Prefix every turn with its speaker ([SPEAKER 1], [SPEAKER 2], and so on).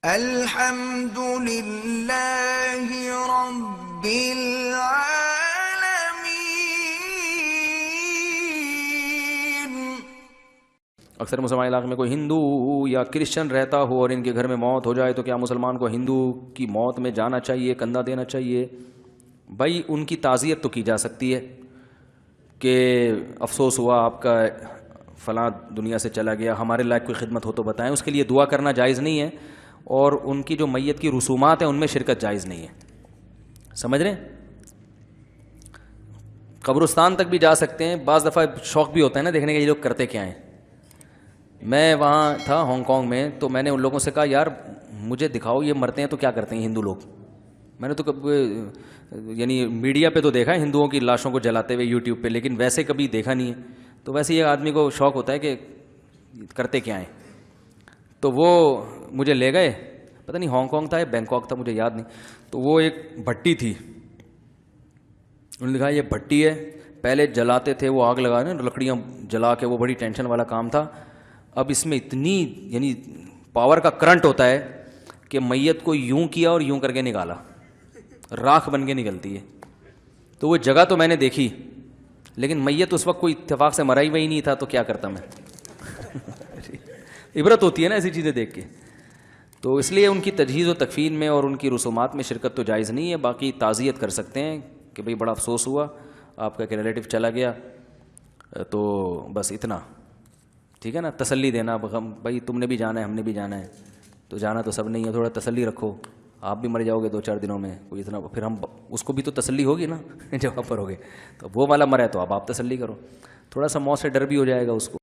[SPEAKER 1] الحمد للہ رب العالمین۔
[SPEAKER 2] اکثر مسلمان علاقے میں کوئی ہندو یا کرسچن رہتا ہو اور ان کے گھر میں موت ہو جائے تو کیا مسلمان کو ہندو کی موت میں جانا چاہیے، کندھا دینا چاہیے؟ بھائی ان کی تعزیت تو کی جا سکتی ہے کہ افسوس ہوا آپ کا فلاں دنیا سے چلا گیا، ہمارے لائق کوئی خدمت ہو تو بتائیں، اس کے لیے دعا کرنا جائز نہیں ہے، اور ان کی جو میت کی رسومات ہیں ان میں شرکت جائز نہیں ہے، سمجھ رہے ہیں؟ قبرستان تک بھی جا سکتے ہیں، بعض دفعہ شوق بھی ہوتا ہے نا دیکھنے کا یہ لوگ کرتے کیا ہیں۔ میں وہاں تھا ہانگ کانگ میں، تو میں نے ان لوگوں سے کہا یار مجھے دکھاؤ یہ مرتے ہیں تو کیا کرتے ہیں ہندو لوگ۔ میں نے تو یعنی میڈیا پہ تو دیکھا ہے ہندوؤں کی لاشوں کو جلاتے ہوئے یوٹیوب پہ، لیکن ویسے کبھی دیکھا نہیں ہے۔ تو ویسے یہ آدمی کو شوق ہوتا ہے کہ کرتے کیا ہیں، تو وہ مجھے لے گئے، پتہ نہیں ہانگ کانگ تھا یا بینکاک تھا مجھے یاد نہیں، تو وہ ایک بھٹی تھی، انہوں نے کہا یہ بھٹی ہے، پہلے جلاتے تھے وہ آگ لگانے لکڑیاں جلا کے، وہ بڑی ٹینشن والا کام تھا، اب اس میں اتنی یعنی پاور کا کرنٹ ہوتا ہے کہ میت کو یوں کیا اور یوں کر کے نکالا، راکھ بن کے نکلتی ہے۔ تو وہ جگہ تو میں نے دیکھی، لیکن میت اس وقت کوئی اتفاق سے مرا ہی وہی نہیں تھا، تو کیا کرتا میں۔ عبرت ہوتی ہے نا ایسی چیزیں دیکھ کے۔ تو اس لیے ان کی تجہیز و تکفین میں اور ان کی رسومات میں شرکت تو جائز نہیں ہے، باقی تعزیت کر سکتے ہیں کہ بھئی بڑا افسوس ہوا آپ کا کہ ریلیٹو چلا گیا، تو بس اتنا ٹھیک ہے نا، تسلی دینا، بھائی تم نے بھی جانا ہے ہم نے بھی جانا ہے، تو جانا تو سب نہیں ہے، تھوڑا تسلی رکھو، آپ بھی مر جاؤ گے 2-4 دنوں میں، کوئی اتنا پھر ہم اس کو بھی تو تسلی ہوگی نا جب آپ پر ہوگے، تو وہ والا مرا ہے تو اب آپ تسلی کرو، تھوڑا سا موت سے ڈر بھی ہو جائے گا اس کو۔